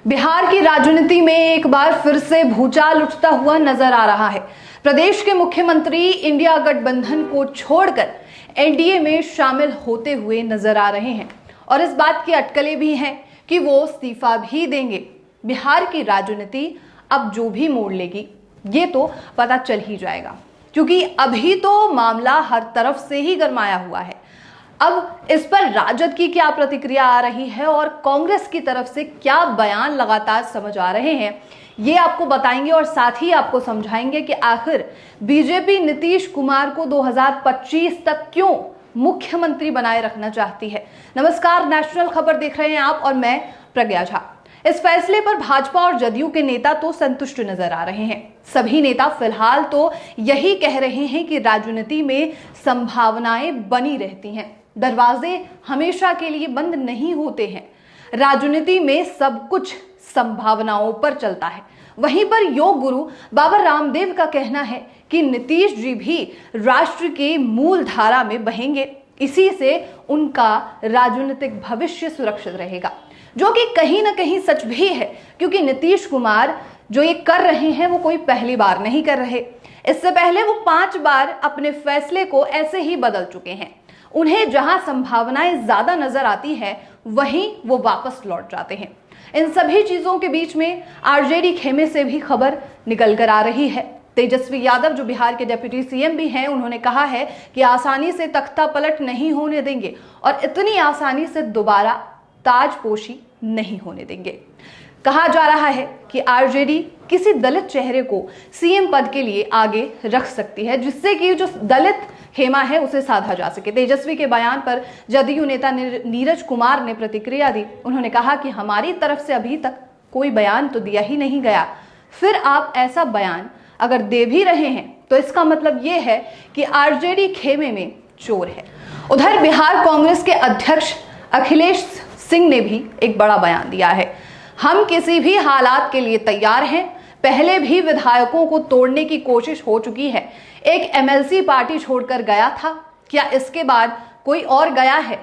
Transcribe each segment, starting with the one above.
बिहार की राजनीति में एक बार फिर से भूचाल उठता हुआ नजर आ रहा है। प्रदेश के मुख्यमंत्री इंडिया गठबंधन को छोड़कर एनडीए में शामिल होते हुए नजर आ रहे हैं और इस बात की अटकलें भी हैं कि वो इस्तीफा भी देंगे। बिहार की राजनीति अब जो भी मोड़ लेगी ये तो पता चल ही जाएगा, क्योंकि अभी तो मामला हर तरफ से ही गरमाया हुआ है। अब इस पर राजद की क्या प्रतिक्रिया आ रही है और कांग्रेस की तरफ से क्या बयान लगातार समझ आ रहे हैं, ये आपको बताएंगे और साथ ही आपको समझाएंगे कि आखिर बीजेपी नीतीश कुमार को 2025 तक क्यों मुख्यमंत्री बनाए रखना चाहती है। नमस्कार, नेशनल खबर देख रहे हैं आप और मैं प्रज्ञा झा। इस फैसले पर भाजपा और जदयू के नेता तो संतुष्ट नजर आ रहे हैं। सभी नेता फिलहाल तो यही कह रहे हैं कि राजनीति में संभावनाएं बनी रहती हैं, दरवाजे हमेशा के लिए बंद नहीं होते हैं। राजनीति में सब कुछ संभावनाओं पर चलता है। वहीं पर योग गुरु बाबा रामदेव का कहना है कि नीतीश जी भी राष्ट्र के मूल धारा में बहेंगे, इसी से उनका राजनीतिक भविष्य सुरक्षित रहेगा, जो कि कहीं ना कहीं सच भी है, क्योंकि नीतीश कुमार जो ये कर रहे हैं वो कोई पहली बार नहीं कर रहे। इससे पहले वो 5 बार अपने फैसले को ऐसे ही बदल चुके हैं। उन्हें जहां संभावनाएं ज्यादा नजर आती है वहीं वो वापस लौट जाते हैं। इन सभी चीजों के बीच में आरजेडी खेमे से भी खबर निकल कर आ रही है। तेजस्वी यादव, जो बिहार के डिप्टी सीएम भी हैं, उन्होंने कहा है कि आसानी से तख्ता पलट नहीं होने देंगे और इतनी आसानी से दोबारा ताजपोशी नहीं होने देंगे। कहा जा रहा है कि आरजेडी किसी दलित चेहरे को सीएम पद के लिए आगे रख सकती है, जिससे कि जो दलित खेमा है उसे साधा जा सके। तेजस्वी के बयान पर जदयू नेता नीरज कुमार ने प्रतिक्रिया दी। उन्होंने कहा कि हमारी तरफ से अभी तक कोई बयान तो दिया ही नहीं गया, फिर आप ऐसा बयान अगर दे भी रहे हैं तो इसका मतलब ये है कि आरजेडी खेमे में चोर है। उधर बिहार कांग्रेस के अध्यक्ष अखिलेश सिंह ने भी एक बड़ा बयान दिया है। हम किसी भी हालात के लिए तैयार हैं। पहले भी विधायकों को तोड़ने की कोशिश हो चुकी है। एक एमएलसी पार्टी छोड़कर गया था, क्या इसके बाद कोई और गया है?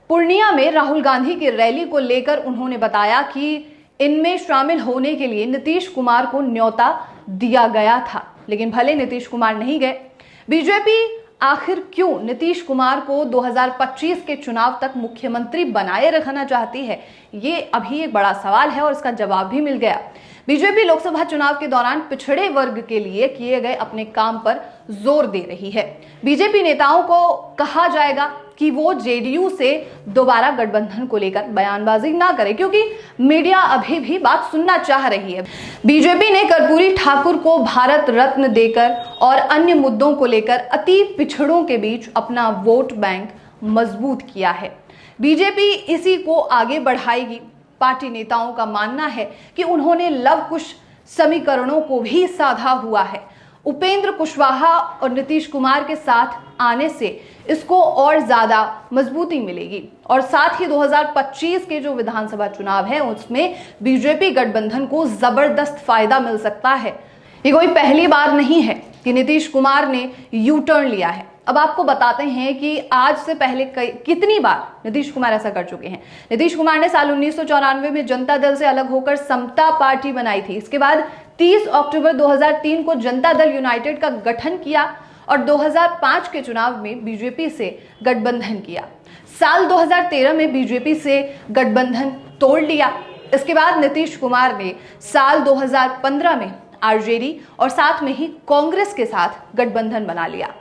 पूर्णिया में राहुल गांधी की रैली को लेकर उन्होंने बताया कि इनमें शामिल होने के लिए नीतीश कुमार को न्योता दिया गया था, लेकिन भले नीतीश कुमार नहीं गए। बीजेपी आखिर क्यों नीतीश कुमार को 2025 के चुनाव तक मुख्यमंत्री बनाए रखना चाहती है, ये अभी एक बड़ा सवाल है और इसका जवाब भी मिल गया। बीजेपी लोकसभा चुनाव के दौरान पिछड़े वर्ग के लिए किए गए अपने काम पर जोर दे रही है। बीजेपी नेताओं को कहा जाएगा कि वो जेडीयू से दोबारा गठबंधन को लेकर बयानबाजी ना करे, क्योंकि मीडिया अभी भी बात सुनना चाह रही है। बीजेपी ने कर्पूरी ठाकुर को भारत रत्न देकर और अन्य मुद्दों को लेकर अति पिछड़ों के बीच अपना वोट बैंक मजबूत किया है। बीजेपी इसी को आगे बढ़ाएगी। पार्टी नेताओं का मानना है कि उन्होंने लव कुश समीकरणों को भी साधा हुआ है। उपेंद्र कुशवाहा और नीतीश कुमार के साथ आने से इसको और ज्यादा मजबूती मिलेगी और साथ ही 2025 के जो विधानसभा चुनाव है उसमें बीजेपी गठबंधन को जबरदस्त फायदा मिल सकता है। ये कोई पहली बार नहीं है कि नीतीश कुमार ने यू टर्न लिया है। अब आपको बताते हैं कि आज से पहले कितनी बार नीतीश कुमार ऐसा कर चुके हैं। नीतीश कुमार ने साल 1994 में जनता दल से अलग होकर समता पार्टी बनाई थी। इसके बाद 30 अक्टूबर 2003 को जनता दल यूनाइटेड का गठन किया और 2005 के चुनाव में बीजेपी से गठबंधन किया। साल 2013 में बीजेपी से गठबंधन तोड़ लिया। इसके बाद नीतीश कुमार ने साल 2015 में आरजेडी और साथ में ही कांग्रेस के साथ गठबंधन बना लिया।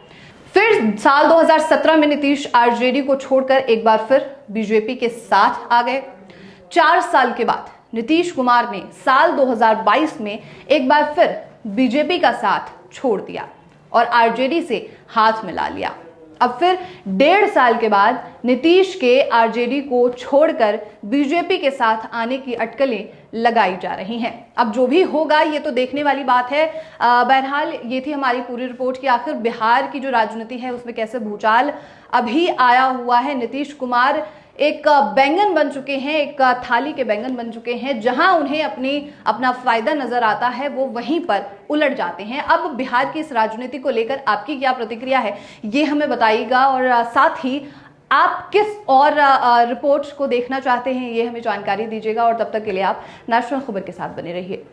फिर साल 2017 में नीतीश आरजेडी को छोड़कर एक बार फिर बीजेपी के साथ आ गए। 4 साल के बाद नीतीश कुमार ने साल 2022 में एक बार फिर बीजेपी का साथ छोड़ दिया और आरजेडी से हाथ मिला लिया। अब फिर 1.5 साल के बाद नीतीश के आरजेडी को छोड़कर बीजेपी के साथ आने की अटकलें लगाई जा रही हैं। अब जो भी होगा ये तो देखने वाली बात है। बहरहाल ये थी हमारी पूरी रिपोर्ट कि आखिर बिहार की जो राजनीति है उसमें कैसे भूचाल अभी आया हुआ है। नीतीश कुमार एक बैंगन बन चुके हैं, एक थाली के बैंगन बन चुके हैं। जहां उन्हें अपना फायदा नजर आता है वो वहीं पर उलट जाते हैं। अब बिहार की इस राजनीति को लेकर आपकी क्या प्रतिक्रिया है ये हमें बताइएगा और साथ ही आप किस और रिपोर्ट्स को देखना चाहते हैं, ये हमें जानकारी दीजिएगा। और तब तक के लिए आप नेशनल खबर के साथ बने रहिए।